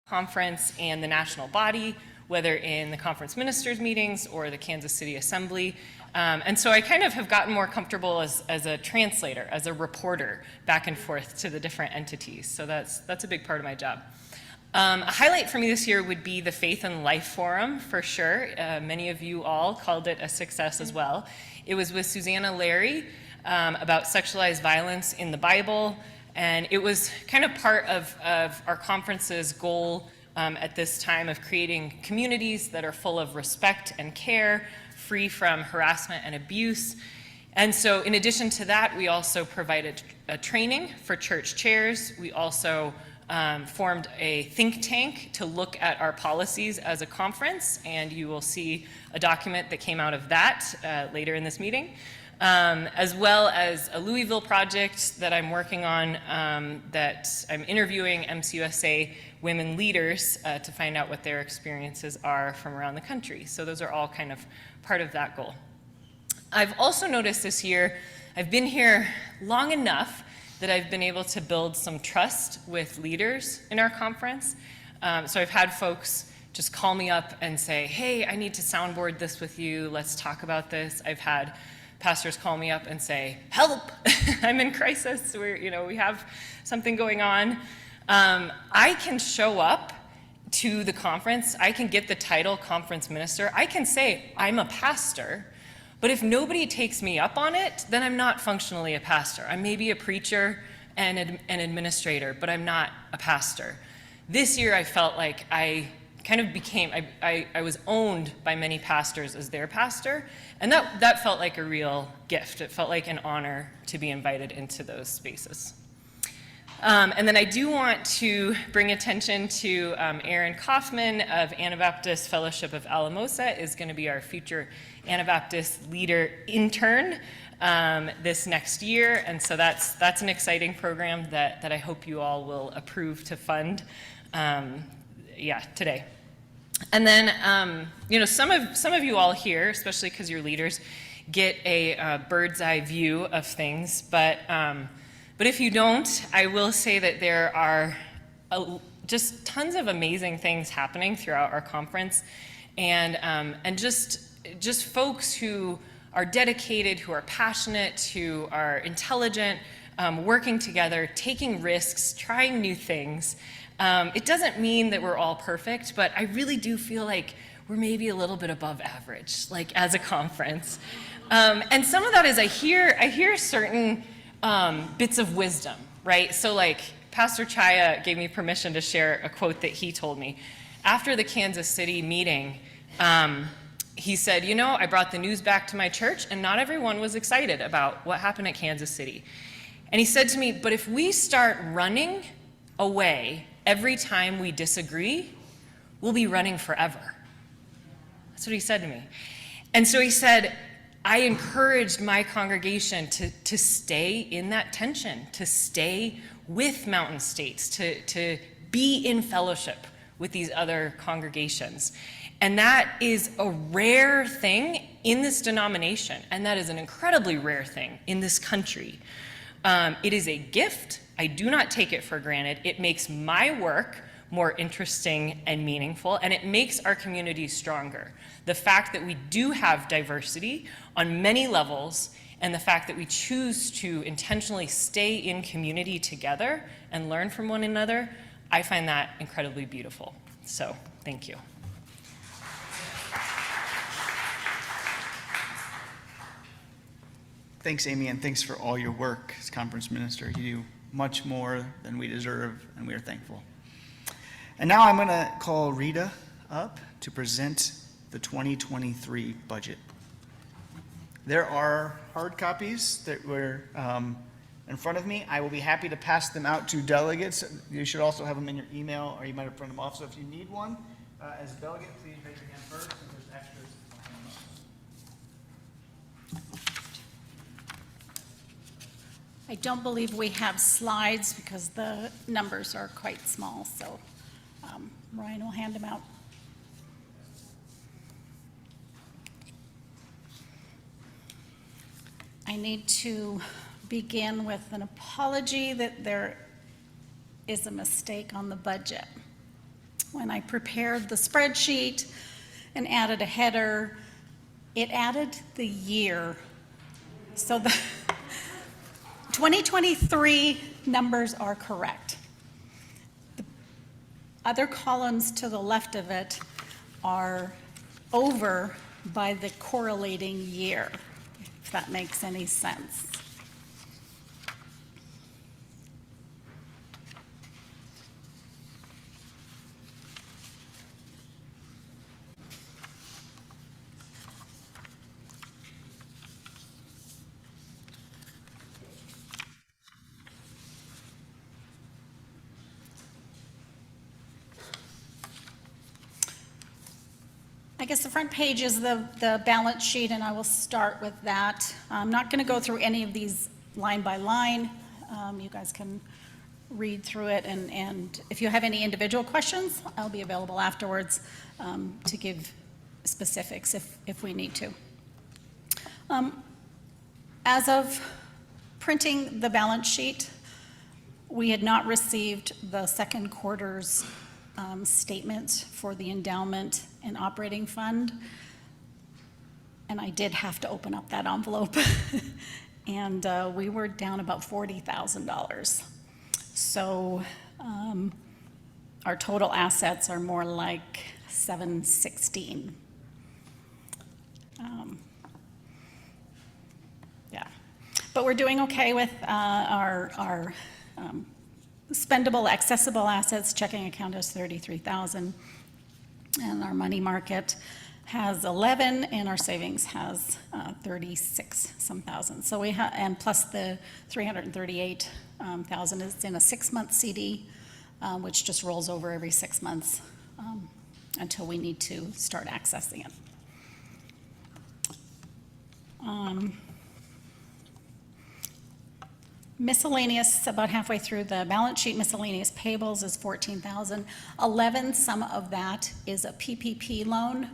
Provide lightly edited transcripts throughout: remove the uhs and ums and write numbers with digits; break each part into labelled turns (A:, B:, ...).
A: conference and the national body, whether in the conference ministers meetings or the Kansas City Assembly. And so I kind of have gotten more comfortable as a translator, as a reporter back and forth to the different entities. So that's a big part of my job. A highlight for me this year would be the Faith and Life Forum, for sure. Many of you all called it a success as well. It was with Susanna Larry about sexualized violence in the Bible. And it was kind of part of our conference's goal at this time of creating communities that are full of respect and care, free from harassment and abuse. And so in addition to that, we also provided a training for church chairs. We also formed a think tank to look at our policies as a conference, and you will see a document that came out of that later in this meeting. As well as a Louisville project that I'm working on that I'm interviewing MCUSA women leaders to find out what their experiences are from around the country. So those are all kind of part of that goal. I've also noticed this year, I've been here long enough that I've been able to build some trust with leaders in our conference. So I've had folks just call me up and say, hey, I need to soundboard this with you. Let's talk about this. I've had pastors call me up and say, help, I'm in crisis. We have something going on. I can show up to the conference. I can get the title conference minister. I can say I'm a pastor, but if nobody takes me up on it, then I'm not functionally a pastor. I may be a preacher and an administrator, but I'm not a pastor. This year I felt like I kind of became, I was owned by many pastors as their pastor, and that felt like a real gift. It felt like an honor to be invited into those spaces. And then I do want to bring attention to Aaron Kaufman of Anabaptist Fellowship of Alamosa is going to be our future Anabaptist leader intern this next year, and so that's an exciting program that I hope you all will approve to fund today. And then, some of you all here, especially because you're leaders, get a bird's eye view of things. But if you don't, I will say that there are just tons of amazing things happening throughout our conference, and just folks who are dedicated, who are passionate, who are intelligent, working together, taking risks, trying new things. It doesn't mean that we're all perfect, but I really do feel like we're maybe a little bit above average, like as a conference. And some of that is I hear certain bits of wisdom, right? So like Pastor Chaya gave me permission to share a quote that he told me. After the Kansas City meeting, he said, I brought the news back to my church and not everyone was excited about what happened at Kansas City. And he said to me, but if we start running away every time we disagree, we'll be running forever. That's what he said to me. And so he said, I encouraged my congregation to stay in that tension, to stay with Mountain States, to be in fellowship with these other congregations. And that is a rare thing in this denomination, and that is an incredibly rare thing in this country. It is a gift. I do not take it for granted. It makes my work more interesting and meaningful, and it makes our community stronger. The fact that we do have diversity on many levels, and the fact that we choose to intentionally stay in community together and learn from one another, I find that incredibly beautiful. So, thank you.
B: Thanks, Amy, and thanks for all your work as conference minister. You do much more than we deserve, and we are thankful. And now I'm going to call Rita up to present the 2023 budget. There are hard copies that were in front of me. I will be happy to pass them out to delegates. You should also have them in your email, or you might have printed them off. So if you need one, as a delegate, please raise your hand first, and there's extras.
C: I don't believe we have slides because the numbers are quite small, so Ryan will hand them out. I need to begin with an apology that there is a mistake on the budget. when I prepared the spreadsheet and added a header, it added the year. So the 2023 numbers are correct. The other columns to the left of it are over by the correlating year, if that makes any sense. I guess the front page is the balance sheet, and I will start with that. I'm not going to go through any of these line by line. You guys can read through it, and if you have any individual questions, I'll be available afterwards to give specifics if we need to. As of printing the balance sheet, we had not received the second quarter's statements for the endowment and operating fund, and I did have to open up that envelope, and we were down about $40,000. So our total assets are more like $716. Yeah, but we're doing okay with our spendable, accessible assets. Checking account has 33,000, and our money market has 11, and our savings has 36 some thousand. So we have, and plus the 338,000 is in a 6-month CD, which just rolls over every 6 months until we need to start accessing it. Miscellaneous, about halfway through the balance sheet, miscellaneous payables is 14,000. 11, some of that is a PPP loan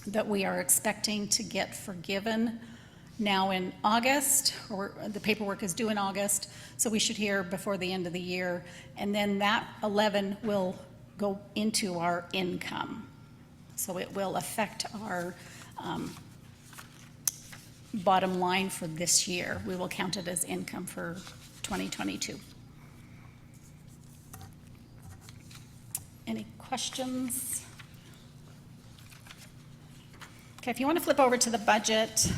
C: that we are expecting to get forgiven now in August, or the paperwork is due in August, so we should hear before the end of the year. And then that 11 will go into our income. So it will affect our bottom line for this year. We will count it as income for 2022. Any questions? Okay, if you want to flip over to the budget,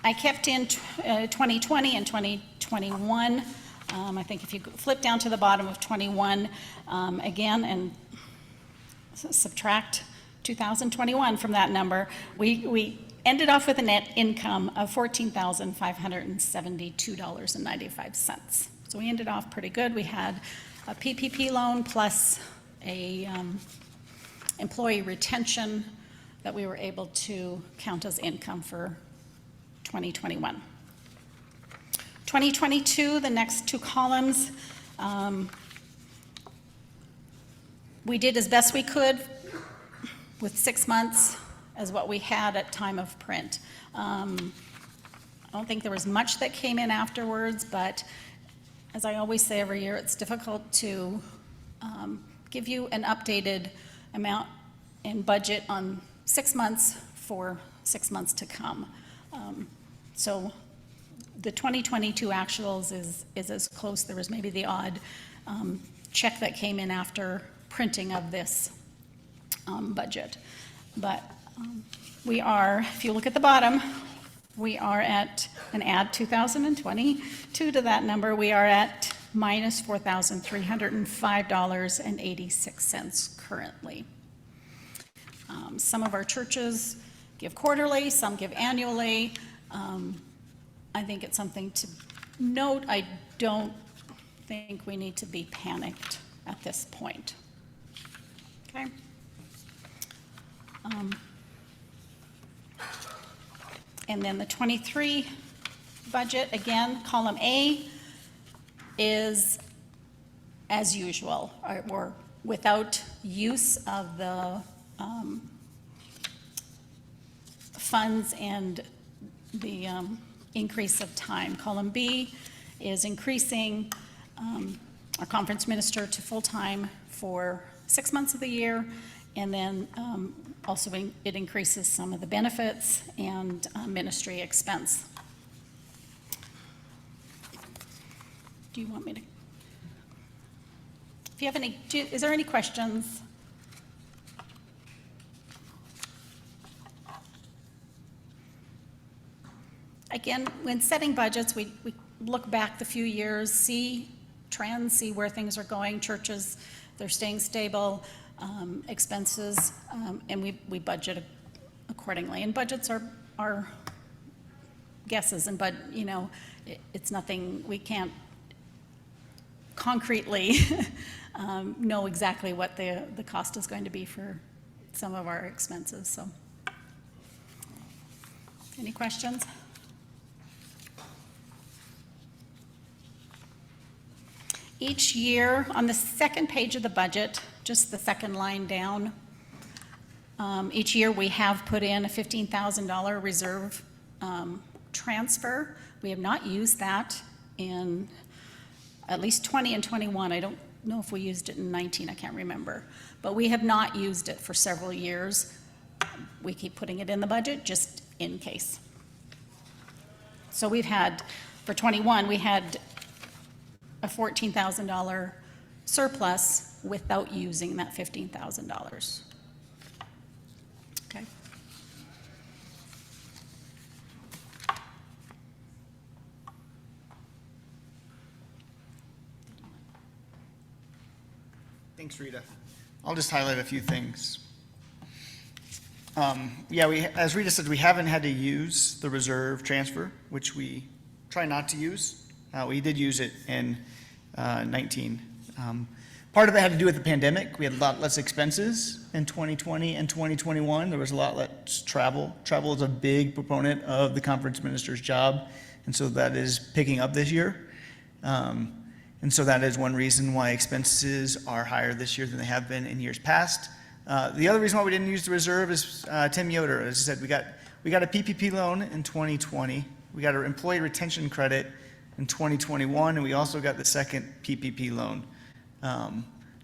C: I kept in 2020 and 2021. I think if you flip down to the bottom of 21 again and subtract 2021 from that number, we ended off with a net income of $14,572.95. So we ended off pretty good. We had a PPP loan plus a employee retention that we were able to count as income for 2021. 2022, the next two columns, we did as best we could with 6 months as what we had at time of print. I don't think there was much that came in afterwards, but as I always say every year, it's difficult to give you an updated amount in budget on 6 months for 6 months to come. So the 2022 actuals is as close. There was maybe the odd check that came in after printing of this budget. But we are, if you look at the bottom, we are at, and add 2022 to that number, we are at minus $4,305.86 currently. Some of our churches give quarterly, some give annually. I think it's something to note. I don't think we need to be panicked at this point. Okay? And then the 23 budget, again, column A is as usual, or without use of the funds and the increase of time. Column B is increasing our conference minister to full-time for 6 months of the year, and then also it increases some of the benefits and ministry expense. Do you want me to? If you have any, is there any questions? Again, when setting budgets, we look back the few years, see trends, see where things are going. Churches, they're staying stable, expenses, and we budget accordingly. And budgets are guesses, but you know, it's nothing, we can't concretely know exactly what the cost is going to be for some of our expenses. So, any questions? Each year, on the second page of the budget, just the second line down, each year we have put in a $15,000 reserve transfer. We have not used that in at least 20 and 21. I don't know if we used it in 19, I can't remember. But we have not used it for several years. We keep putting it in the budget just in case. So we've had, for 21, we had a $14,000 surplus without using that $15,000. Okay.
B: Thanks, Rita. I'll just highlight a few things. As Rita said, we haven't had to use the reserve transfer, which we try not to use. We did use it in 19. Part of it had to do with the pandemic. We had a lot less expenses in 2020 and 2021. There was a lot less travel. Travel is a big proponent of the conference minister's job, and so that is picking up this year. And so that is one reason why expenses are higher this year than they have been in years past. The other reason why we didn't use the reserve is Tim Yoder. As I said, we got a PPP loan in 2020. We got an employee retention credit in 2021, and we also got the second PPP loan.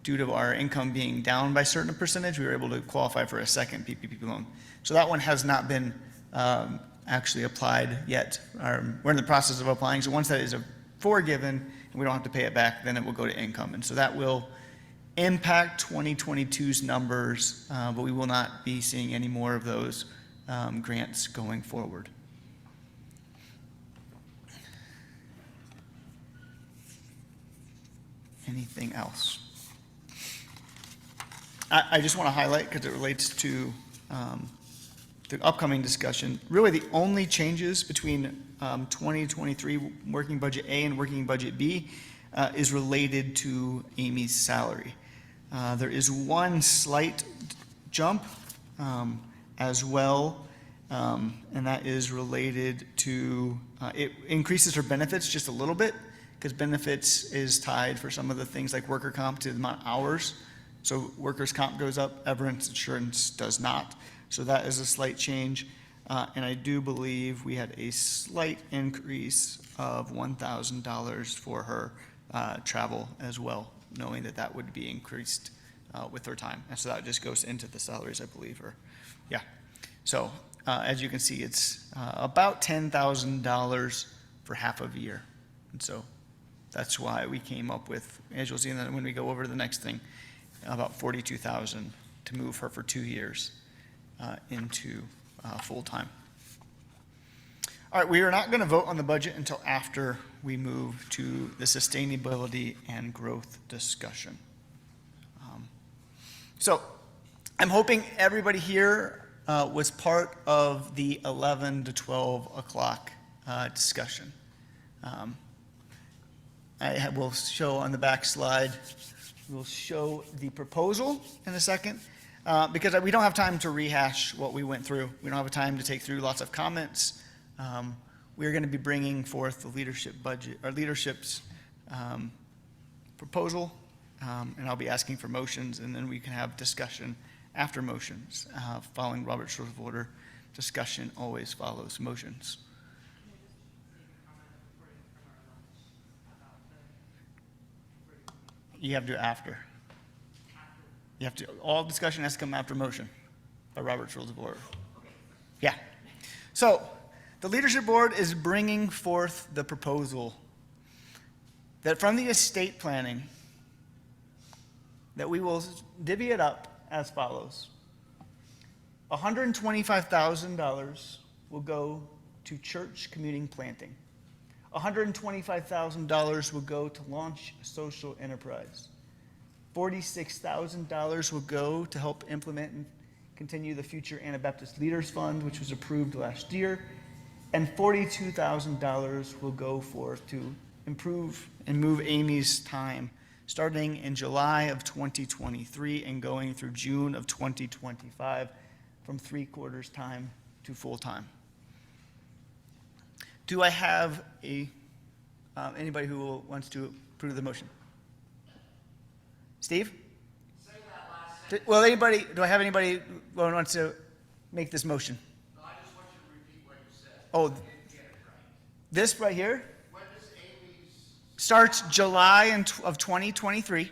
B: Due to our income being down by a certain percentage, we were able to qualify for a second PPP loan. So that one has not been actually applied yet. We're in the process of applying. So once that is forgiven and we don't have to pay it back, then it will go to income. And so that will impact 2022's numbers, but we will not be seeing any more of those grants going forward. Anything else? I just want to highlight, because it relates to the upcoming discussion, really the only changes between 2023 Working Budget A and Working Budget B is related to Amy's salary. There is one slight jump as well, and that is related to, it increases her benefits just a little bit, because benefits is tied for some of the things like worker comp to the amount of hours. So workers' comp goes up, Everence Insurance does not. So that is a slight change. And I do believe we had a slight increase of $1,000 for her travel as well, knowing that that would be increased with her time. And so that just goes into the salaries, I believe. So as you can see, it's about $10,000 for half of a year. And so that's why we came up with, as you'll see when we go over to the next thing, about $42,000 to move her for 2 years into full-time. All right, we are not going to vote on the budget until after we move to the sustainability and growth discussion. So I'm hoping everybody here was part of the 11 to 12 o'clock discussion. I will show on the back slide, we'll show the proposal in a second, because we don't have time to rehash what we went through. We don't have time to take through lots of comments. We're going to be bringing forth the leadership budget, or leadership's proposal, and I'll be asking for motions, and then we can have discussion after motions. Following Robert's Rules of Order, discussion always follows motions. You have to do after. You have to, all discussion has to come after motion by Robert's Rules of Order. Yeah. So, the leadership board is bringing forth the proposal that from the estate planning, that we will divvy it up as follows. $125,000 will go to church commuting planting. $125,000 will go to launch a social enterprise. $46,000 will go to help implement and continue the Future Anabaptist Leaders Fund, which was approved last year. And $42,000 will go forth to improve and move Amy's time, starting in July of 2023 and going through June of 2025, from 3/4 time to full time. Do I have anybody who wants to approve the motion? Steve?
D: Say that last sentence.
B: Well, anybody? Do I have anybody who wants to make this motion?
D: No, I just want you to repeat what you said.
B: Oh,
D: I didn't get it right.
B: this right here
D: When does Amy's
B: starts July of 2023.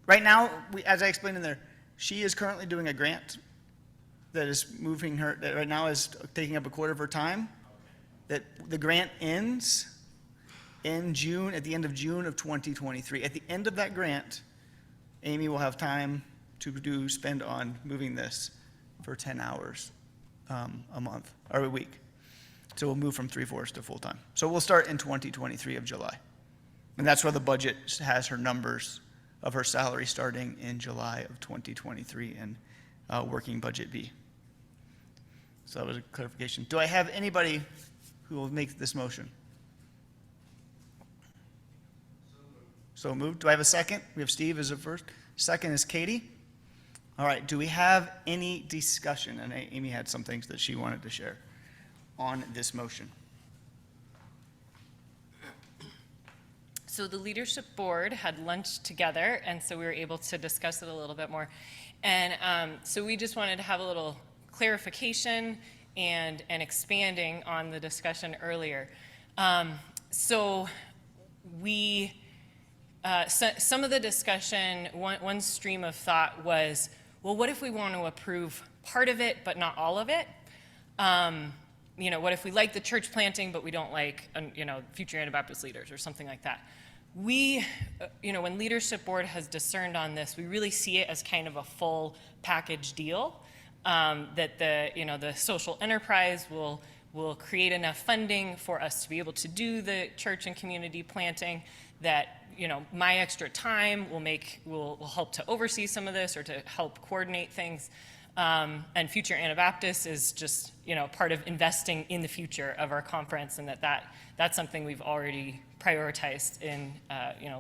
B: Right now, as I explained in there, she is currently doing a grant that is moving her, that right now is taking up 1/4 of her time. That the grant ends in June, at the end of June of 2023. At the end of that grant, Amy will have time to spend on moving this for 10 hours a month, or a week. So we'll move from 3/4 to full time. So we'll start in 2023 of July. And that's where the budget has her numbers of her salary starting in July of 2023 and working budget B. So that was a clarification. Do I have anybody who will make this motion? So moved. Do I have a second? We have Steve as a first. Second is Katie. All right. Do we have any discussion? And Amy had some things that she wanted to share on this motion.
A: So the leadership board had lunch together, and so we were able to discuss it a little bit more. And so we just wanted to have a little clarification and expanding on the discussion earlier. So some of the discussion, one stream of thought was, well, what if we want to approve part of it but not all of it? What if we like the church planting but we don't like, Future Anabaptist Leaders or something like that? When leadership board has discerned on this, we really see it as kind of a full package deal, that the social enterprise will create enough funding for us to be able to do the church and community planting, that my extra time will help to oversee some of this or to help coordinate things. And Future Anabaptist is just, part of investing in the future of our conference, and that's something we've already prioritized in,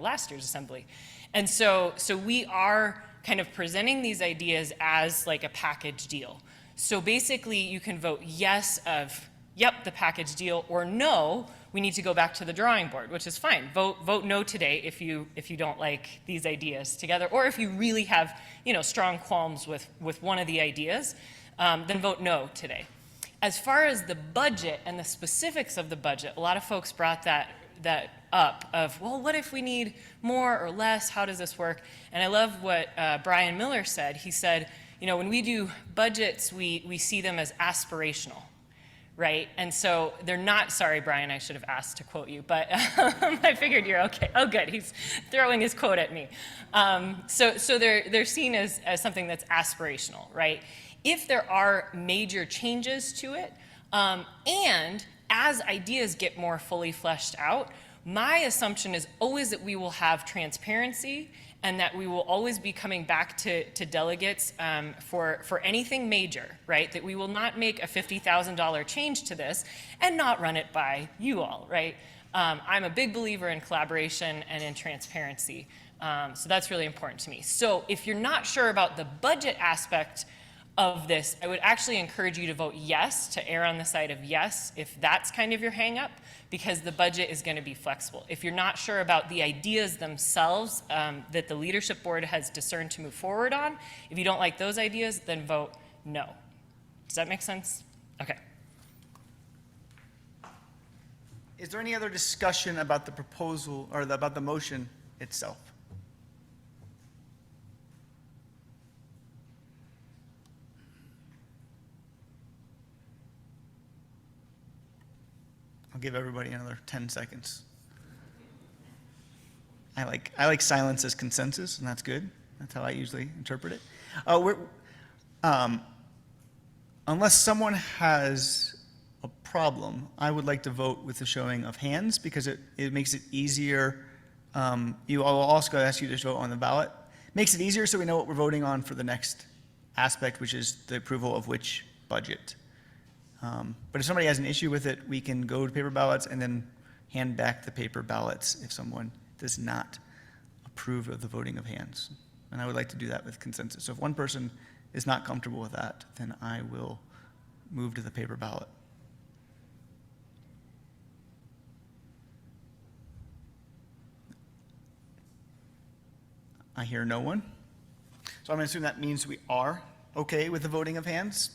A: last year's assembly. And so we are kind of presenting these ideas as like a package deal. So basically you can vote yes of, yep, the package deal, or no, we need to go back to the drawing board, which is fine. Vote no today if you don't like these ideas together, or if you really have strong qualms with one of the ideas, then vote no today. As far as the budget and the specifics of the budget, a lot of folks brought that up of, well, what if we need more or less? How does this work? And I love what Brian Miller said. He said, when we do budgets, we see them as aspirational. Right? And so they're not, sorry, Brian, I should have asked to quote you, but I figured you're okay. Oh, good, he's throwing his quote at me. So they're seen as something that's aspirational, right? If there are major changes to it, and as ideas get more fully fleshed out, my assumption is always that we will have transparency and that we will always be coming back to delegates for anything major, right? That we will not make a $50,000 change to this and not run it by you all, right? I'm a big believer in collaboration and in transparency, so that's really important to me. So if you're not sure about the budget aspect of this, I would actually encourage you to vote yes, to err on the side of yes, if that's kind of your hang up, because the budget is going to be flexible. If you're not sure about the ideas themselves that the leadership board has discerned to move forward on, if you don't like those ideas, then vote no. Does that make sense? Okay.
B: Is there any other discussion about the proposal or about the motion itself. I'll give everybody another 10 seconds. I like silence as consensus, and that's good. That's how I usually interpret it. Unless someone has a problem, I would like to vote with the showing of hands because it makes it easier. I'll also ask you to vote on the ballot. Makes it easier so we know what we're voting on for the next aspect, which is the approval of which budget. But if somebody has an issue with it, we can go to paper ballots and then hand back the paper ballots if someone does not approve of the voting of hands. And I would like to do that with consensus. So if one person is not comfortable with that, then I will move to the paper ballot. I hear no one. So I'm going to assume that means we are okay with the voting of hands.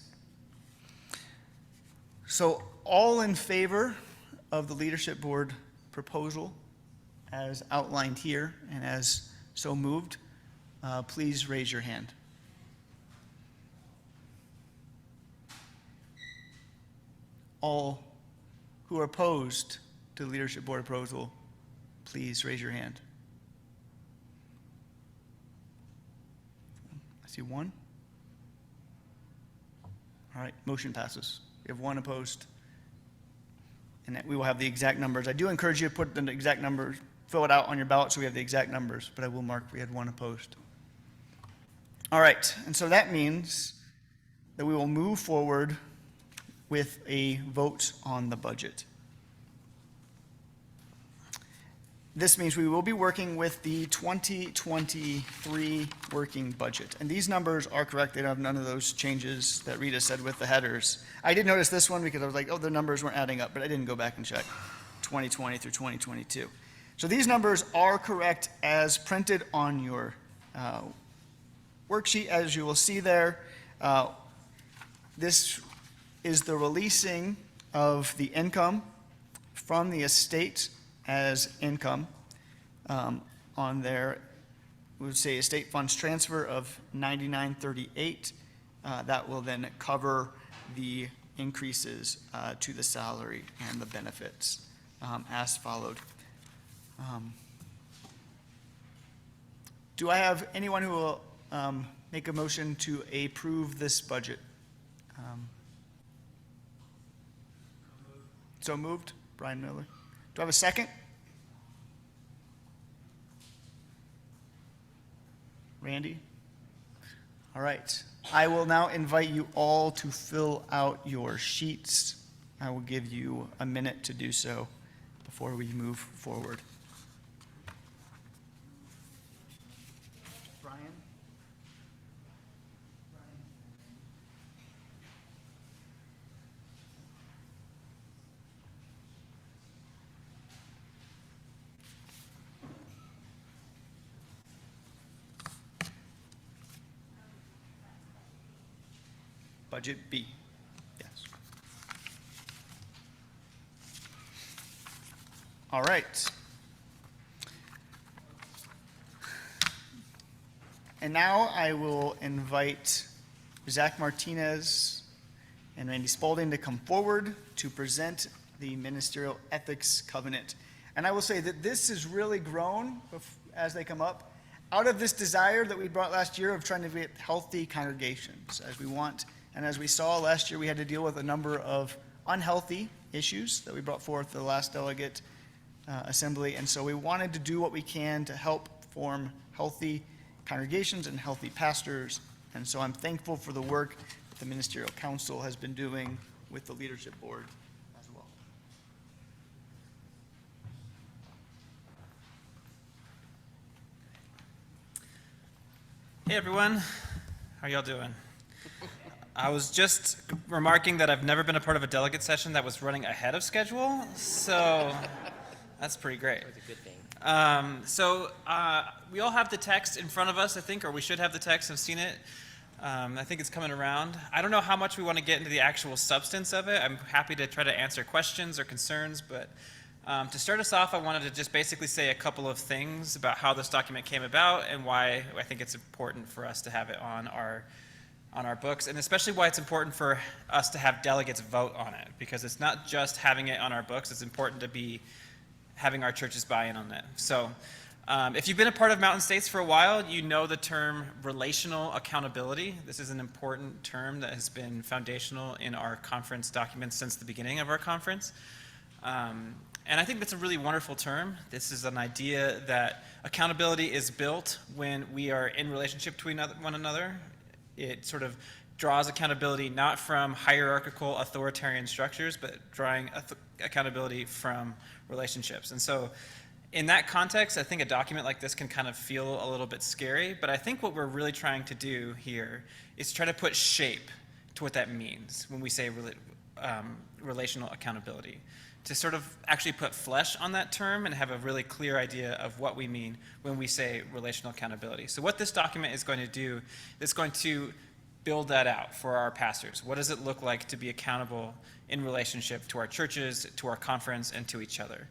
B: So all in favor of the leadership board proposal as outlined here and as so moved, please raise your hand. All who are opposed to the leadership board proposal, please raise your hand. I see one. All right, motion passes. We have one opposed. And that we will have the exact numbers. I do encourage you to put the exact numbers, fill it out on your ballot so we have the exact numbers, but I will mark we had one opposed. All right, and so that means that we will move forward with a vote on the budget. This means we will be working with the 2023 working budget. And these numbers are correct. They don't have none of those changes that Rita said with the headers. I did notice this one because I was like, oh, the numbers weren't adding up, but I didn't go back and check 2020 through 2022. So these numbers are correct as printed on your worksheet, as you will see there. This is the releasing of the income from the estate as income. On there, we would say estate funds transfer of 9938. That will then cover the increases to the salary and the benefits as followed. Do I have anyone who will make a motion to approve this budget? So moved, Brian Miller. Do I have a second? Randy? All right. I will now invite you all to fill out your sheets. I will give you a minute to do so before we move forward. Brian? Budget B. Yes. All right. And now I will invite Zach Martinez and Randy Spalding to come forward to present the Ministerial Ethics Covenant. And I will say that this has really grown as they come up out of this desire that we brought last year of trying to get healthy congregations as we want. And as we saw last year, we had to deal with a number of unhealthy issues that we brought forth the last delegate assembly. And so we wanted to do what we can to help form healthy congregations and healthy pastors. And so I'm thankful for the work that the Ministerial Council has been doing with the leadership board as well.
E: Hey everyone, how y'all doing? I was just remarking that I've never been a part of a delegate session that was running ahead of schedule, so that's pretty great.
F: That was a good thing.
E: We all have the text in front of us, I think, or we should have the text. I've seen it. I think it's coming around. I don't know how much we want to get into the actual substance of it. I'm happy to try to answer questions or concerns, but To start us off, I wanted to just basically say a couple of things about how this document came about and why I think it's important for us to have it on our books, and especially why it's important for us to have delegates vote on it, because it's not just having it on our books, it's important to be having our churches buy in on it. So if you've been a part of Mountain States for a while, you know the term relational accountability. This is an important term that has been foundational in our conference documents since the beginning of our conference. And I think that's a really wonderful term. This is an idea that accountability is built when we are in relationship to one another. It sort of draws accountability not from hierarchical authoritarian structures, but drawing accountability from relationships. And so in that context, I think a document like this can kind of feel a little bit scary, but I think what we're really trying to do here is try to put shape to what that means when we say relational accountability, to sort of actually put flesh on that term and have a really clear idea of what we mean when we say relational accountability. So what this document is going to do is going to build that out for our pastors. What does it look like to be accountable in relationship to our churches, to our conference, and to each other?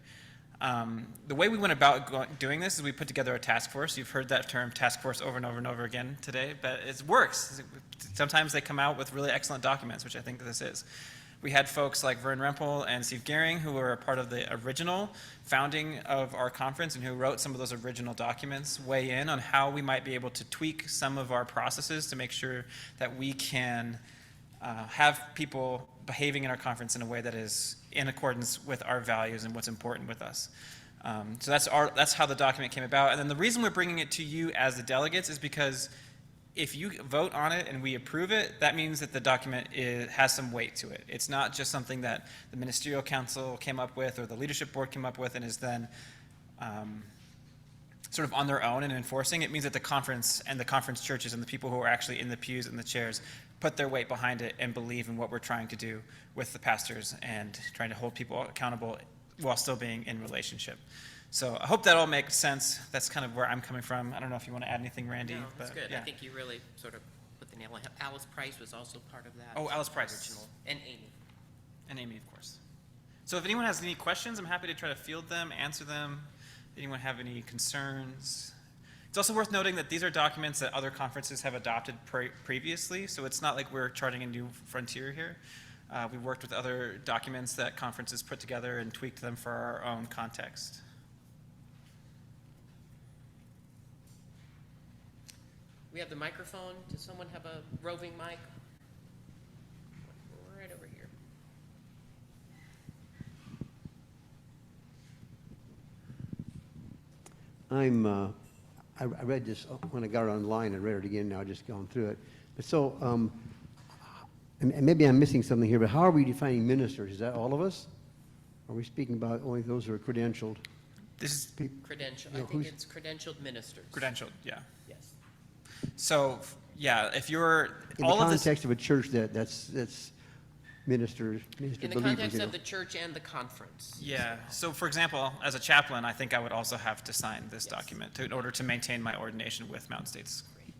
E: The way we went about doing this is we put together a task force. You've heard that term task force over and over and over again today, but it works. Sometimes they come out with really excellent documents, which I think this is. We had folks like Vern Rempel and Steve Gehring, who were a part of the original founding of our conference and who wrote some of those original documents, weigh in on how we might be able to tweak some of our processes to make sure that we can have people behaving in our conference in a way that is in accordance with our values and what's important with us. So that's how the document came about. And then the reason we're bringing it to you as the delegates is because if you vote on it and we approve it, that means that the document has some weight to it. It's not just something that the ministerial council came up with or the leadership board came up with and is then sort of on their own and enforcing. It means that the conference and the conference churches and the people who are actually in the pews and the chairs put their weight behind it and believe in what we're trying to do with the pastors and trying to hold people accountable while still being in relationship. So I hope that all makes sense. That's kind of where I'm coming from. I don't know if you want to add anything, Randy.
F: No, that's
E: but,
F: good.
E: yeah.
F: I think you really sort of put the nail on it. Alice Price was also part of that.
E: Oh, Alice Price.
F: Original. And Amy.
E: And Amy, of course. So if anyone has any questions, I'm happy to try to field them, answer them. Anyone have any concerns? It's also worth noting that these are documents that other conferences have adopted previously, so it's not like we're charting a new frontier here. We worked with other documents that conferences put together and tweaked them for our own context.
F: We have the microphone. Does someone have a roving mic? Right over here.
G: I read this when I got it online. I read it again now, just going through it. But so, and maybe I'm missing something here, but how are we defining ministers? Is that all of us? Are we speaking about only those who are credentialed?
E: This is
F: Credential.
G: You know,
F: I think
G: who's-
F: it's credentialed ministers.
E: credentialed, yeah.
F: Yes.
E: So, yeah, if you're,
G: In
E: all
G: the
E: of this,
G: context of a church that's minister
F: In the
G: believers,
F: context
G: you know.
F: of the church and the conference.
E: yeah. So for example, as a chaplain, I think I would also have to sign this
F: Yes.
E: document in order to maintain my ordination with Mountain States.
F: Great.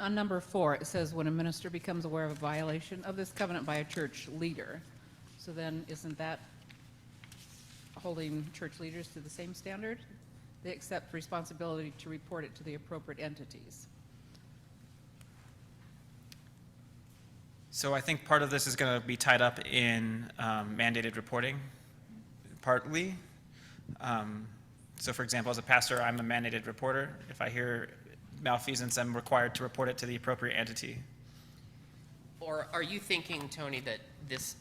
H: On number 4, it says when a minister becomes aware of a violation of this covenant by a church leader. So then isn't that holding church leaders to the same standard? They accept responsibility to report it to the appropriate entities.
E: So I think part of this is going to be tied up in mandated reporting, partly. So for example, as a pastor, I'm a mandated reporter. If I hear malfeasance, I'm required to report it to the appropriate entity.
F: Or are you thinking, Tony, that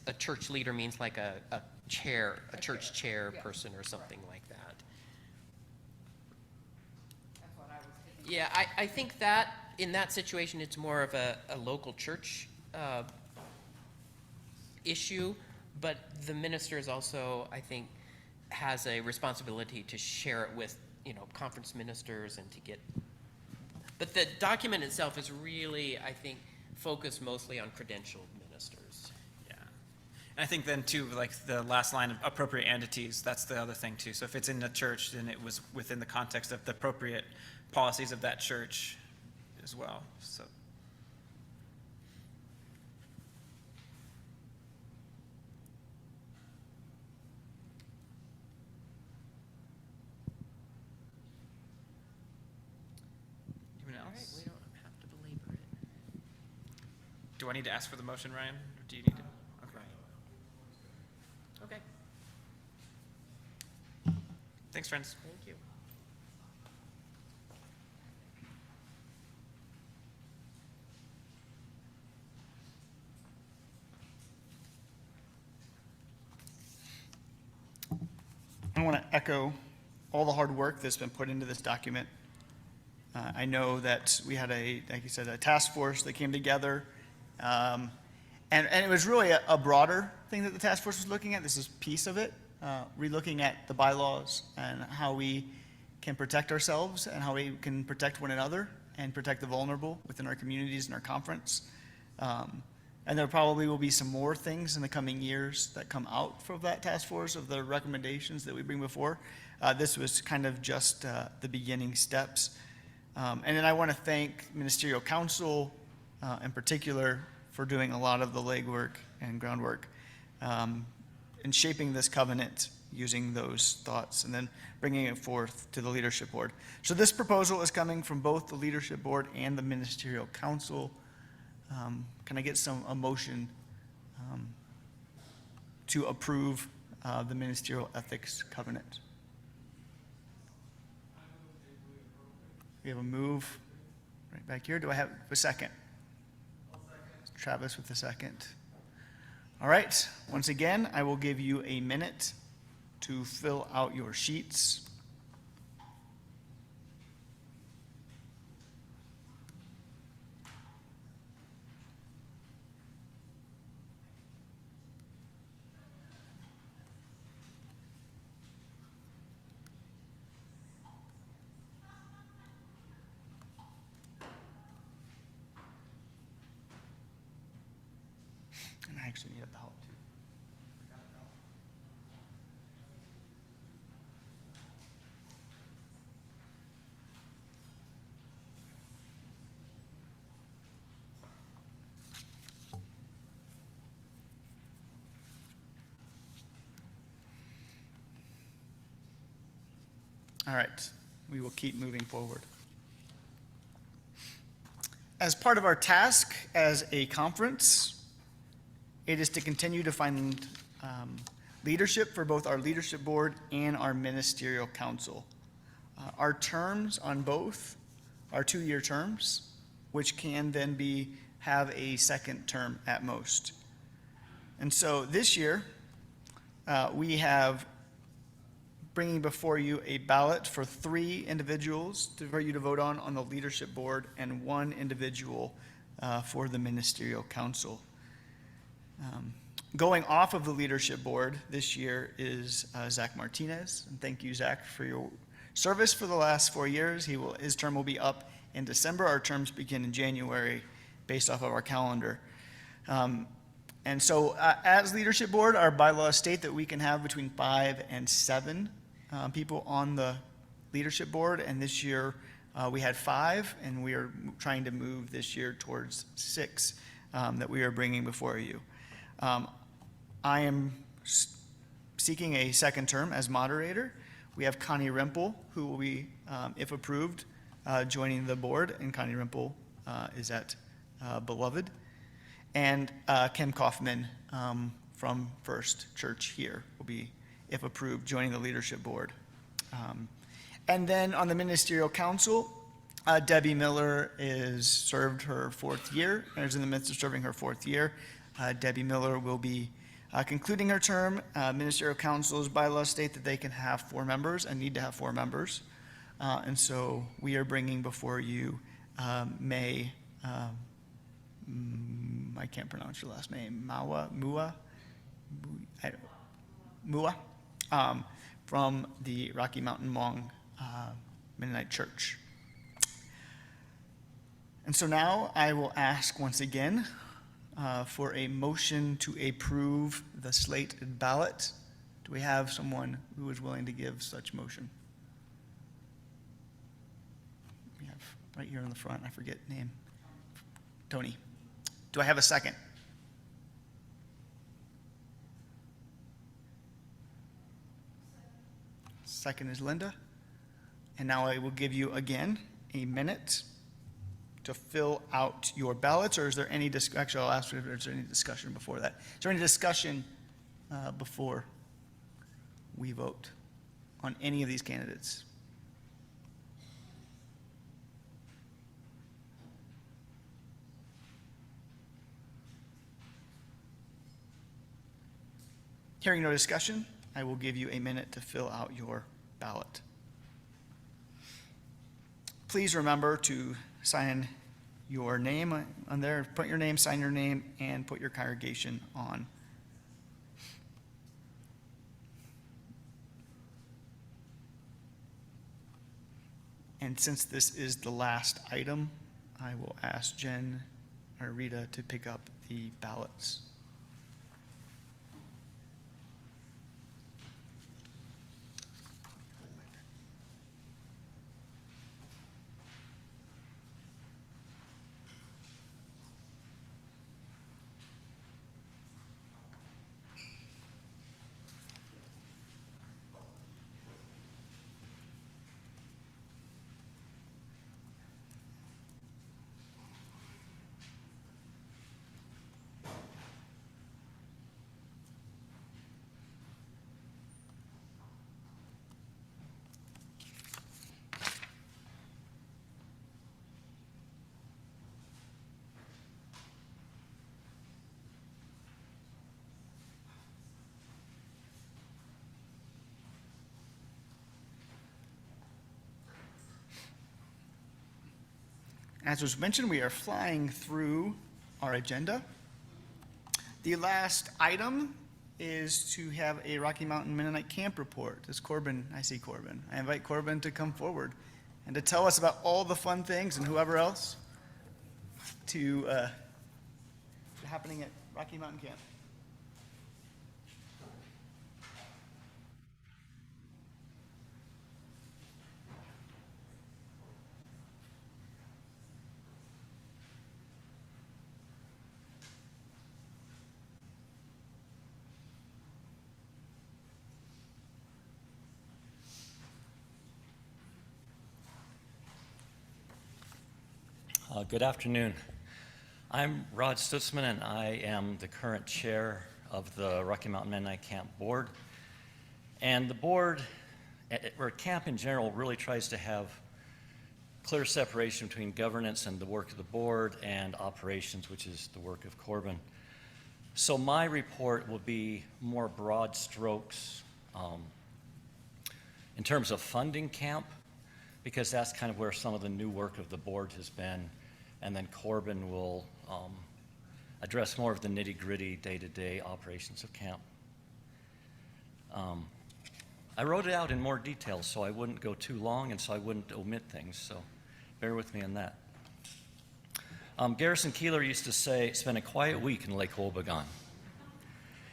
F: a church leader means like a chair, a church chair person or something like that?
H: That's what I was thinking.
F: Yeah, I think that in that situation, it's more of a local church issue, but the minister is also, I think, has a responsibility to share it with, conference ministers and to get. But the document itself is really, I think, focused mostly on credentialed ministers.
E: Yeah. And I think then too, like the last line of appropriate entities, that's the other thing too. So if it's in the church, then it was within the context of the appropriate policies of that church as well, so. Anyone
F: All right,
E: else?
F: we don't have to belabor it.
E: Do I need to ask for the motion, Ryan? Or do you need to? Okay.
F: Okay,
E: Thanks, friends.
F: thank you.
B: I want to echo all the hard work that's been put into this document. I know that we had like you said, a task force that came together. And it was really a broader thing that the task force was looking at. This is a piece of it, relooking at the bylaws and how we can protect ourselves and how we can protect one another and protect the vulnerable within our communities and our conference. And there probably will be some more things in the coming years that come out from that task force of the recommendations that we bring before. This was kind of just the beginning steps. And then I want to thank Ministerial Council in particular for doing a lot of the legwork and groundwork in shaping this covenant using those thoughts and then bringing it forth to the leadership board. So this proposal is coming from both the leadership board and the Ministerial Council. Can I get a motion to approve the ministerial ethics covenant? We have a move right back here. Do I have a second? Travis with the second. All right. Once again, I will give you a minute to fill out your sheets. And I actually need a ballot too. All right, we will keep moving forward. As part of our task as a conference, it is to continue to find leadership for both our leadership board and our ministerial council. Our terms on both are 2-year terms, which can then have a second term at most. And so this year, we have bringing before you a ballot for 3 individuals for you to vote on the leadership board and 1 individual for the ministerial council. Going off of the leadership board this year is Zach Martinez. And thank you, Zach, for your service for the last 4 years. His term will be up in December. Our terms begin in January based off of our calendar. And so as leadership board, our bylaws state that we can have between 5 and 7 people on the leadership board. And this year we had 5, and we are trying to move this year towards 6 that we are bringing before you. I am seeking a second term as moderator. We have Connie Rempel, who will be, if approved, joining the board, and Connie Rempel is at Beloved. And Kim Kaufman from First Church here will be, if approved, joining the leadership board. And then on the ministerial council, Debbie Miller is served her 4th year, and is in the midst of serving her 4th year. Debbie Miller will be concluding her term. Ministerial council's bylaws state that they can have 4 members and need to have 4 members. And so we are bringing before you May, I can't pronounce your last name, Mua, from the Rocky Mountain Hmong Mennonite Church. And so now I will ask once again for a motion to approve the slated ballot. Do we have someone who is willing to give such motion? We have right here in the front, I forget name. Tony. Do I have a second? Second is Linda. And now I will give you again a minute to fill out your ballots, or is there any actually, I'll ask if there's any discussion before that. Is there any discussion before we vote on any of these candidates? Hearing no discussion, I will give you a minute to fill out your ballot. Please remember to sign your name on there, put your name, sign your name, and put your congregation on. And since this is the last item, I will ask Jen or Rita to pick up the ballots. As was mentioned, we are flying through our agenda. The last item is to have a Rocky Mountain Mennonite camp report. Is Corbin? I see Corbin. I invite Corbin to come forward and to tell us about all the fun things, and whoever else to happening at Rocky Mountain Camp.
I: Good afternoon. I'm Rod Stutzman, and I am the current chair of the Rocky Mountain Mennonite Camp Board. And the board, or camp in general, really tries to have clear separation between governance and the work of the board and operations, which is the work of Corbin. So my report will be more broad strokes in terms of funding camp, because that's kind of where some of the new work of the board has been. And then Corbin will address more of the nitty-gritty day-to-day operations of camp. I wrote it out in more detail so I wouldn't go too long and so I wouldn't omit things, so bear with me on that. Garrison Keillor used to say, spend a quiet week in Lake Wobegon,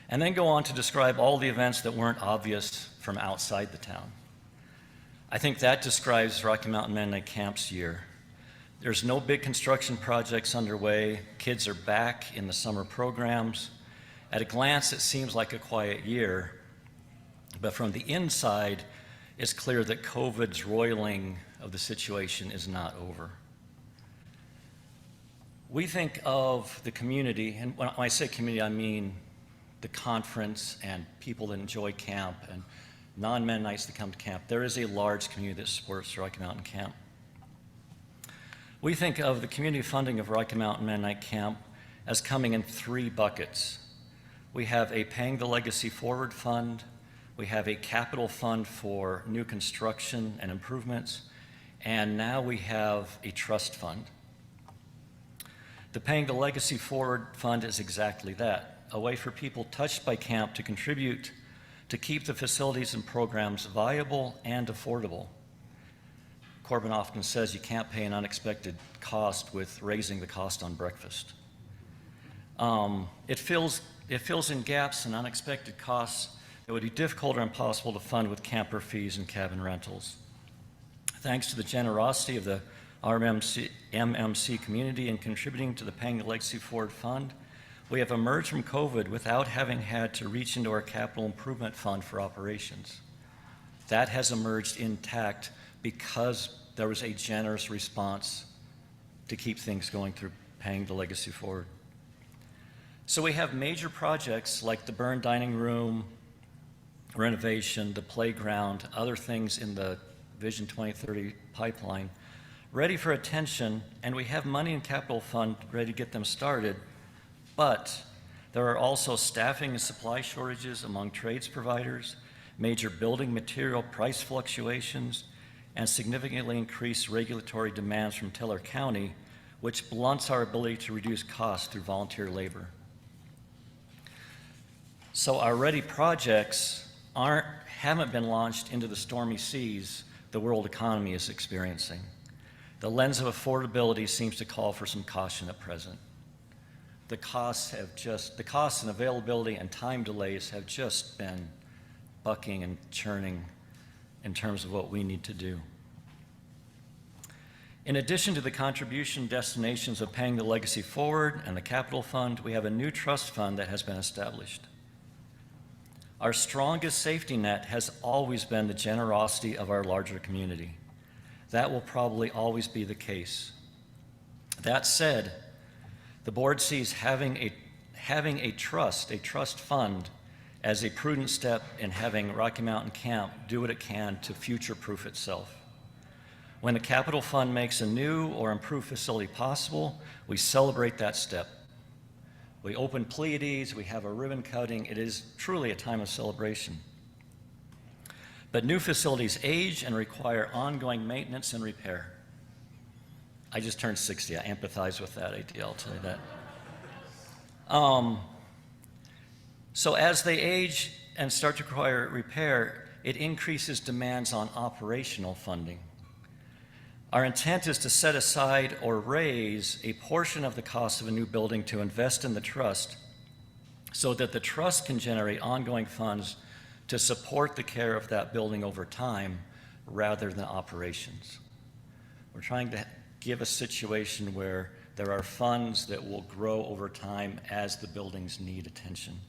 I: and then go on to describe all the events that weren't obvious from outside the town. I think that describes Rocky Mountain Mennonite Camp's year. There's no big construction projects underway. Kids are back in the summer programs. At a glance, it seems like a quiet year, but from the inside, it's clear that COVID's roiling of the situation is not over. We think of the community, and when I say community, I mean the conference and people that enjoy camp and non-Mennonites that come to camp. There is a large community that supports Rocky Mountain Camp. We think of the community funding of Rocky Mountain Mennonite Camp as coming in three buckets. We have a Paying the Legacy Forward Fund, we have a capital fund for new construction and improvements, and now we have a trust fund. The Paying the Legacy Forward Fund is exactly that, a way for people touched by camp to contribute to keep the facilities and programs viable and affordable. Corbin often says you can't pay an unexpected cost with raising the cost on breakfast. It fills in gaps and unexpected costs that would be difficult or impossible to fund with camper fees and cabin rentals. Thanks to the generosity of the MMC community in contributing to the Paying the Legacy Forward Fund, we have emerged from COVID without having had to reach into our capital improvement fund for operations. That has emerged intact because there was a generous response to keep things going through Paying the Legacy Forward. So we have major projects like the Burn Dining Room renovation, the playground, other things in the Vision 2030 pipeline ready for attention, and we have money in capital fund ready to get them started, but there are also staffing and supply shortages among trades providers, major building material price fluctuations, and significantly increased regulatory demands from Teller County, which blunts our ability to reduce costs through volunteer labor. So our ready projects haven't been launched into the stormy seas the world economy is experiencing. The lens of affordability seems to call for some caution at present. The costs and availability and time delays have just been bucking and churning in terms of what we need to do. In addition to the contribution destinations of Paying the Legacy Forward and the Capital Fund, we have a new trust fund that has been established. Our strongest safety net has always been the generosity of our larger community. That will probably always be the case. That said, the board sees having a trust fund, as a prudent step in having Rocky Mountain Camp do what it can to future-proof itself. When the capital fund makes a new or improved facility possible, we celebrate that step. We open Pleiades, we have a ribbon cutting. It is truly a time of celebration. But new facilities age and require ongoing maintenance and repair. I just turned 60. I empathize with that idea, I'll tell you that. So as they age and start to require repair, it increases demands on operational funding. Our intent is to set aside or raise a portion of the cost of a new building to invest in the trust so that the trust can generate ongoing funds to support the care of that building over time rather than operations. We're trying to give a situation where there are funds that will grow over time as the buildings need attention.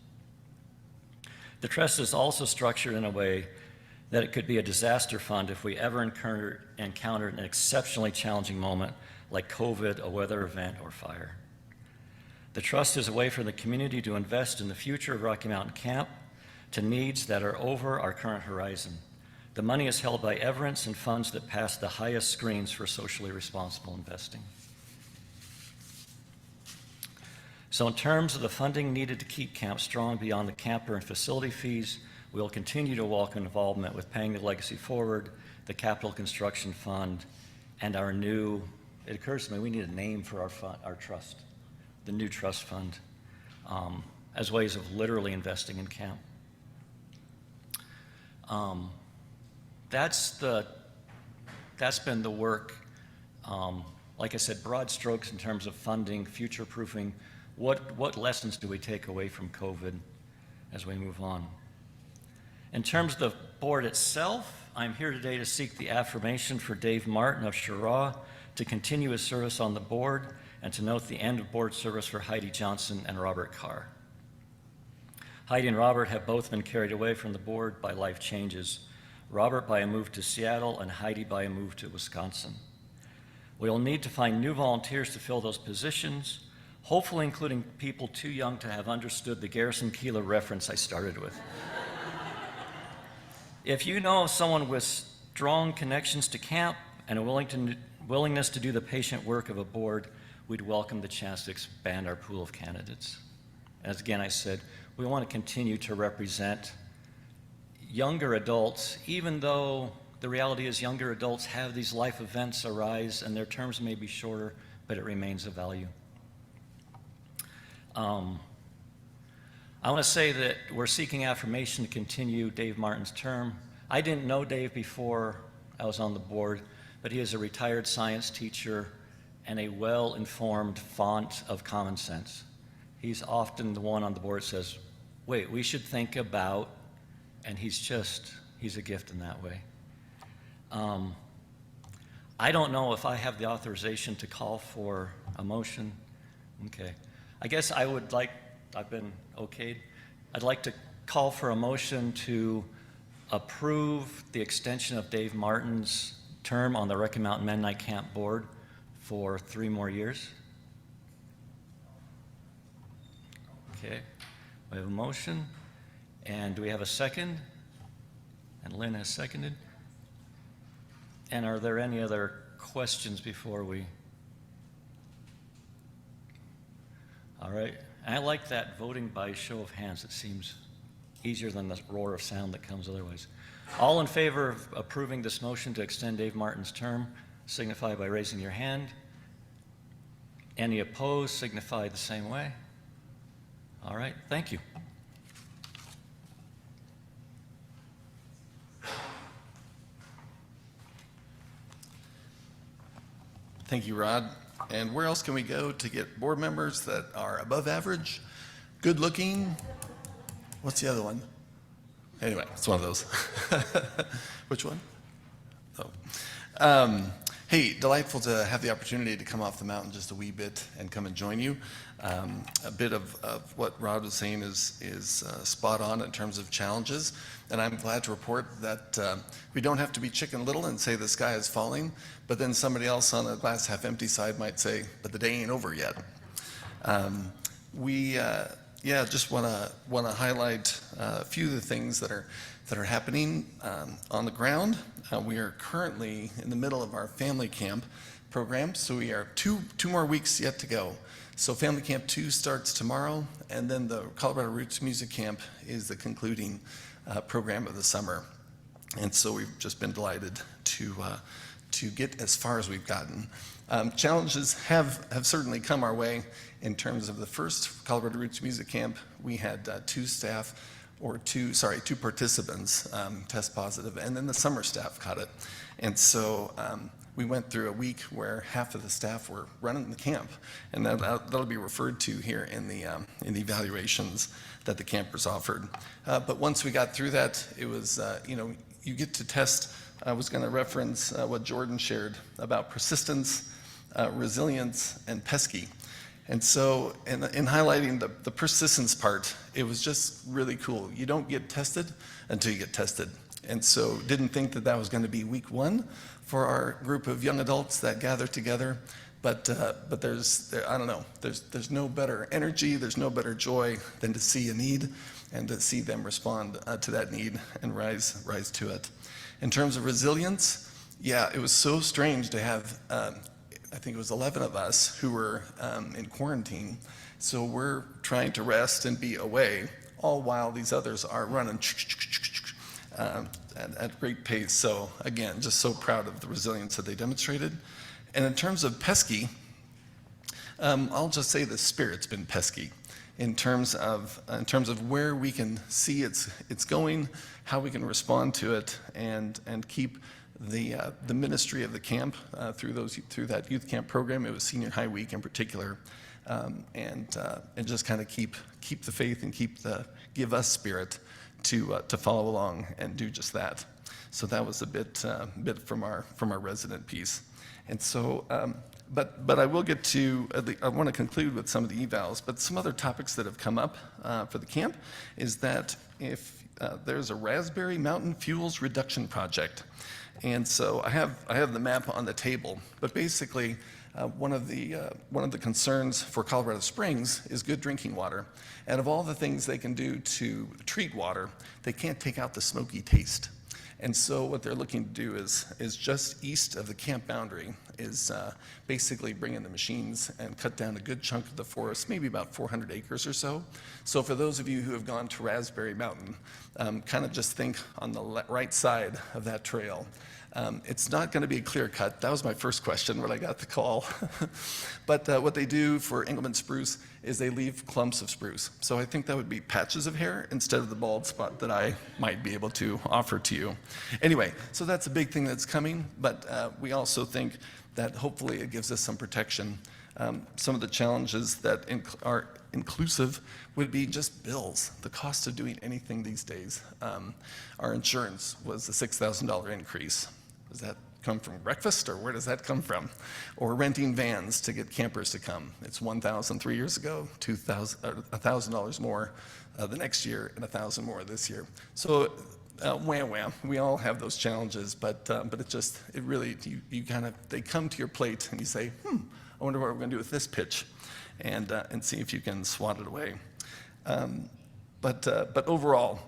I: The trust is also structured in a way that it could be a disaster fund if we ever encountered an exceptionally challenging moment like COVID, a weather event, or fire. The trust is a way for the community to invest in the future of Rocky Mountain Camp to needs that are over our current horizon. The money is held by Everence and funds that pass the highest screens for socially responsible investing. So in terms of the funding needed to keep camp strong beyond the camper and facility fees, we will continue to welcome involvement with Paying the Legacy Forward, the Capital Construction Fund, and our new, it occurs to me, we need a name for our fund, our trust, the new trust fund, as ways of literally investing in camp. That's been the work, like I said, broad strokes in terms of funding, future-proofing. What lessons do we take away from COVID as we move on? In terms of the board itself, I'm here today to seek the affirmation for Dave Martin of Shira to continue his service on the board and to note the end of board service for Heidi Johnson and Robert Carr. Heidi and Robert have both been carried away from the board by life changes, Robert by a move to Seattle and Heidi by a move to Wisconsin. We will need to find new volunteers to fill those positions, hopefully including people too young to have understood the Garrison Keillor reference I started with. If you know of someone with strong connections to camp and a willingness to do the patient work of a board, we'd welcome the chance to expand our pool of candidates. As again I said, we want to continue to represent younger adults, even though the reality is younger adults have these life events arise and their terms may be shorter, but it remains of value. I want to say that we're seeking affirmation to continue Dave Martin's term. I didn't know Dave before I was on the board, but he is a retired science teacher and a well-informed font of common sense. he's often the one on the board that says, wait, we should think about, and he's a gift in that way. I don't know if I have the authorization to call for a motion. Okay. I guess I would like, I've been okayed. I'd like to call for a motion to approve the extension of Dave Martin's term on the Rocky Mountain Mennonite Camp Board for 3 more years. Okay. We have a motion. And do we have a second? And Lynn has seconded. And are there any other questions before we? All right. I like that voting by show of hands. It seems easier than the roar of sound that comes otherwise. All in favor of approving this motion to extend Dave Martin's term, signify by raising your hand. Any opposed, signify the same way. All right. Thank you.
J: Thank you, Rod. And where else can we go to get board members that are above average, good looking? What's the other one? Anyway, it's one of those. Which one? Oh. Hey, delightful to have the opportunity to come off the mountain just a wee bit and come and join you. A bit of what Rod was saying is spot on in terms of challenges. And I'm glad to report that we don't have to be Chicken Little and say the sky is falling, but then somebody else on the glass half empty side might say, but the day ain't over yet. Just want to highlight a few of the things that are happening on the ground. We are currently in the middle of our family camp program, so we are two more weeks yet to go. So Family Camp 2 starts tomorrow, and then the Colorado Roots Music Camp is the concluding program of the summer. And so we've just been delighted to get as far as we've gotten. Challenges have certainly come our way. In terms of the first Colorado Roots Music Camp, we had two participants test positive, and then the summer staff caught it. And so we went through a week where half of the staff were running the camp, and that'll be referred to here in the evaluations that the campers offered. But once we got through that, it was, you get to test. I was going to reference what Jordan shared about persistence, resilience, and pesky. And so in highlighting the persistence part, it was just really cool. You don't get tested until you get tested. And so didn't think that was going to be week 1 for our group of young adults that gather together. But there's no better energy, there's no better joy than to see a need and to see them respond to that need and rise to it. In terms of resilience, yeah, it was so strange to have, I think it was 11 of us who were in quarantine. So we're trying to rest and be away, all while these others are running at great pace. So again, just so proud of the resilience that they demonstrated. And in terms of pesky, I'll just say the spirit's been pesky in terms of where we can see it's going, how we can respond to it, and keep the ministry of the camp through that youth camp program. It was senior high week in particular, and just kind of keep the faith and give us spirit to follow along and do just that. So that was a bit from our resident piece. And so, but I will get to, I want to conclude with some of the evals, but some other topics that have come up for the camp is that if there's a Raspberry Mountain Fuels Reduction Project. And so I have the map on the table, but basically one of the concerns for Colorado Springs is good drinking water. And of all the things they can do to treat water, they can't take out the smoky taste. And so what they're looking to do is just east of the camp boundary is basically bring in the machines and cut down a good chunk of the forest, maybe about 400 acres or so. So for those of you who have gone to Raspberry Mountain, kind of just think on the right side of that trail. It's not going to be a clear cut. That was my first question when I got the call. But what they do for Engelmann spruce is they leave clumps of spruce. So I think that would be patches of hair instead of the bald spot that I might be able to offer to you. Anyway, so that's a big thing that's coming, but we also think that hopefully it gives us some protection Some of the challenges that are inclusive would be just bills, the cost of doing anything these days. Our insurance was a $6,000 increase. Does that come from breakfast, or where does that come from? Or renting vans to get campers to come. It's $1,000 3 years ago, $1,000 more the next year, and $1,000 more this year. So wham, we all have those challenges, but it really, they come to your plate and you say, I wonder what we're gonna do with this pitch, and see if you can swat it away. But overall,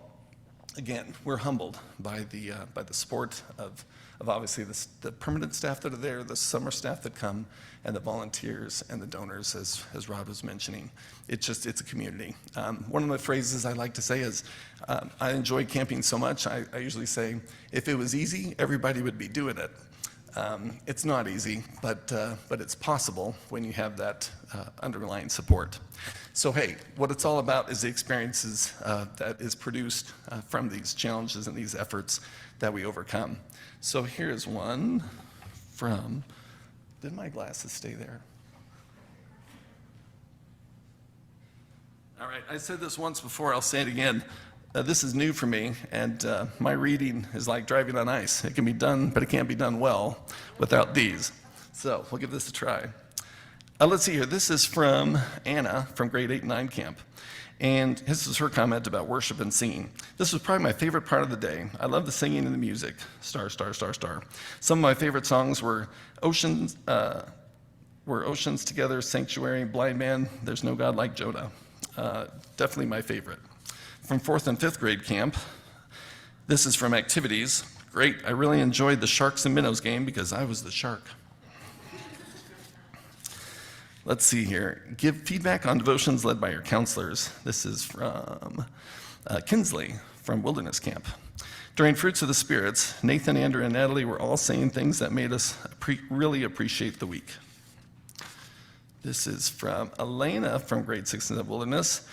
J: again, we're humbled by the support of obviously the permanent staff that are there, the summer staff that come, and the volunteers and the donors, as Rod was mentioning. It's a community. One of the phrases I like to say is, I enjoy camping so much, I usually say, if it was easy, everybody would be doing it. It's not easy, but it's possible when you have that underlying support. So hey, what it's all about is the experiences that is produced from these challenges and these efforts that we overcome. So here's one from, did my glasses stay there? All right, I said this once before, I'll say it again. This is new for me, and my reading is like driving on ice. It can be done, but it can't be done well without these. So we'll give this a try. Let's see here. This is from Anna from grade 8 and 9 camp. And this is her comment about worship and singing. This was probably my favorite part of the day. I love the singing and the music. Star, star, star, star. Some of my favorite songs were Oceans Together, Sanctuary, Blind Man, There's No God Like Jonah. Definitely my favorite. From 4th and 5th grade camp, this is from activities. Great, I really enjoyed the Sharks and Minnows game because I was the shark. Let's see here. Give feedback on devotions led by your counselors. This is from Kinsley from Wilderness Camp. During Fruits of the Spirits, Nathan, Andrew, and Natalie were all saying things that made us really appreciate the week. This is from Elena from grade 6 in the Wilderness.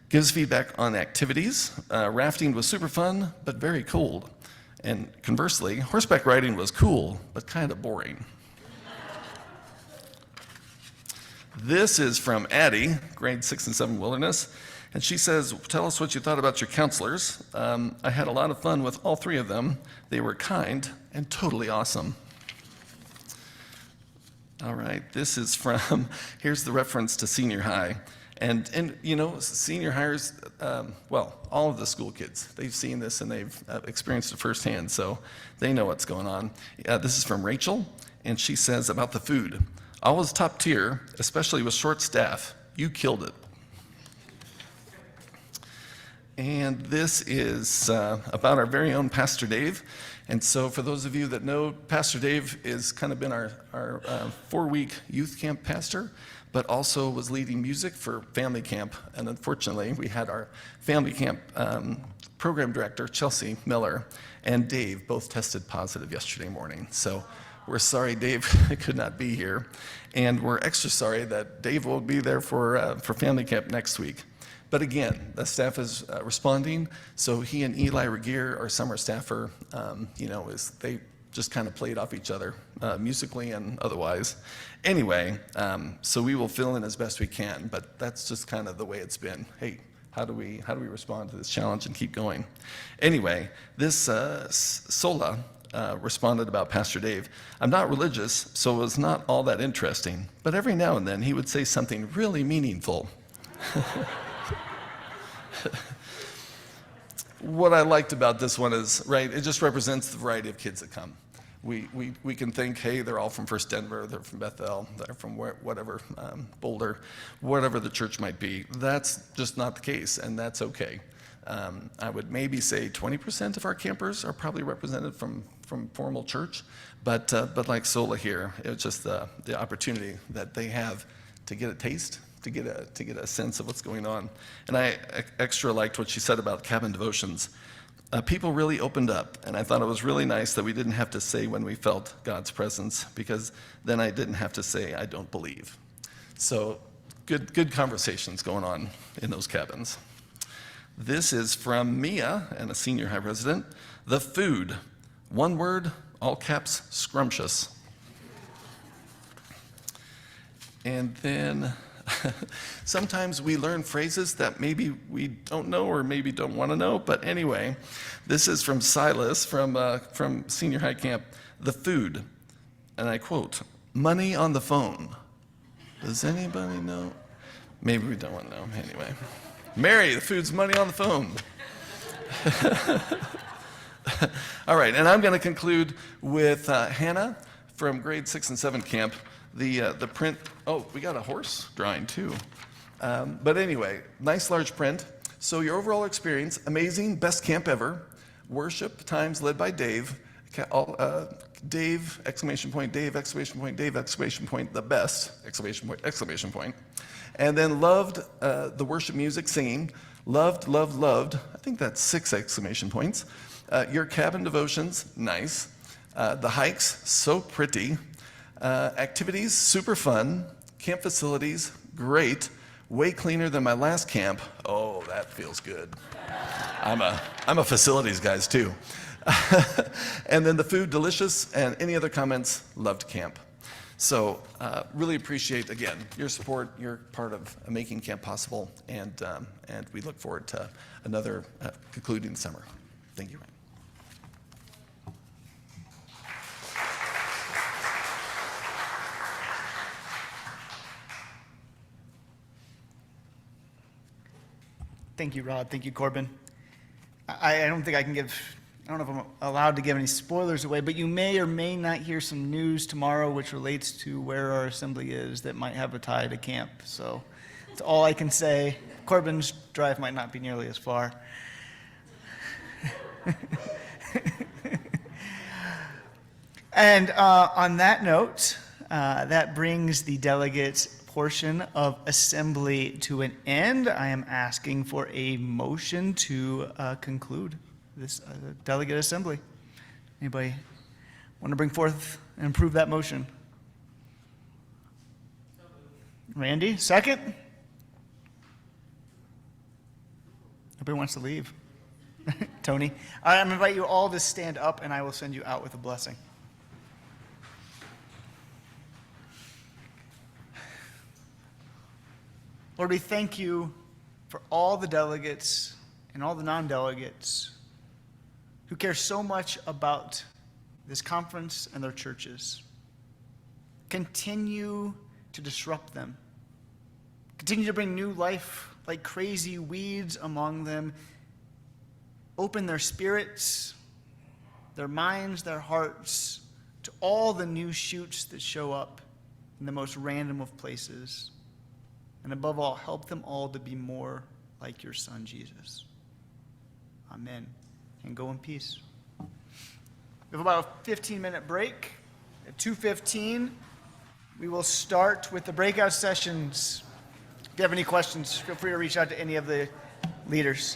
J: Gives feedback on activities. Rafting was super fun, but very cold. And conversely, horseback riding was cool, but kind of boring. This is from Addie, grade 6 and 7 Wilderness, and she says, tell us what you thought about your counselors. I had a lot of fun with all 3 of them. They were kind and totally awesome. All right, this is from, here's the reference to senior high. And you know, senior hires, all of the school kids, they've seen this and they've experienced it firsthand, so they know what's going on. This is from Rachel, and she says about the food. Always top tier, especially with short staff. You killed it. And this is about our very own Pastor Dave. And so for those of you that know, Pastor Dave has kind of been our 4-week youth camp pastor, but also was leading music for family camp. And unfortunately, we had our family camp program director, Chelsea Miller, and Dave both tested positive yesterday morning. So we're sorry Dave could not be here. And we're extra sorry that Dave will be there for family camp next week. But again, the staff is responding. So he and Eli Regier, our summer staffer, they just kind of played off each other, musically and otherwise. Anyway, so we will fill in as best we can, but that's just kind of the way it's been. Hey, how do we respond to this challenge and keep going? Anyway, this Sola responded about Pastor Dave. I'm not religious, so it was not all that interesting, but every now and then he would say something really meaningful. What I liked about this one is, right, it just represents the variety of kids that come. We can think, hey, they're all from First Denver, they're from Bethel, they're from whatever, Boulder, whatever the church might be. That's just not the case, and that's okay. I would maybe say 20% of our campers are probably represented from formal church, but like Sola here, it's just the opportunity that they have to get a taste, to get a sense of what's going on. And I extra liked what she said about cabin devotions. People really opened up, and I thought it was really nice that we didn't have to say when we felt God's presence, because then I didn't have to say I don't believe. So good conversations going on in those cabins. This is from Mia, and a senior high resident. The food, one word, all caps, scrumptious. And then sometimes we learn phrases that maybe we don't know or maybe don't want to know. But anyway, this is from Silas from senior high camp. The food, and I quote, money on the phone. Does anybody know? Maybe we don't want to know. Anyway, Mary, the food's money on the phone. All right, and I'm going to conclude with Hannah from grade 6 and 7 camp. The print, oh, we got a horse drawing too. But anyway, nice large print. So your overall experience, amazing, best camp ever. Worship times led by Dave. Dave, exclamation point, Dave, exclamation point, Dave, exclamation point, the best, exclamation point, exclamation point. And then loved the worship music, singing. Loved, loved, loved. I think that's 6 exclamation points. Your cabin devotions, nice. The hikes, so pretty. Activities, super fun. Camp facilities, great. Way cleaner than my last camp. Oh, that feels good. I'm a facilities guy too. And then the food, delicious. And any other comments, loved camp. So really appreciate, again, your support. You're part of making camp possible. And we look forward to another concluding summer. Thank you.
B: Thank you, Rod. Thank you, Corbin. I don't think I can give, I don't know if I'm allowed to give any spoilers away, but you may or may not hear some news tomorrow which relates to where our assembly is that might have a tie to camp. So that's all I can say. Corbin's drive might not be nearly as far. And on that note, that brings the delegates portion of assembly to an end. I am asking for a motion to conclude this delegate assembly. Anybody want to bring forth and approve that motion? Randy, second? Nobody wants to leave. Tony? I'm going to invite you all to stand up and I will send you out with a blessing. Lord, we thank you for all the delegates and all the non-delegates who care so much about this conference and their churches. Continue to disrupt them. Continue to bring new life like crazy weeds among them. Open their spirits, their minds, their hearts to all the new shoots that show up in the most random of places. And above all, help them all to be more like your Son, Jesus. Amen. And go in peace. We have about a 15-minute break. At 2:15, we will start with the breakout sessions. If you have any questions, feel free to reach out to any of the leaders.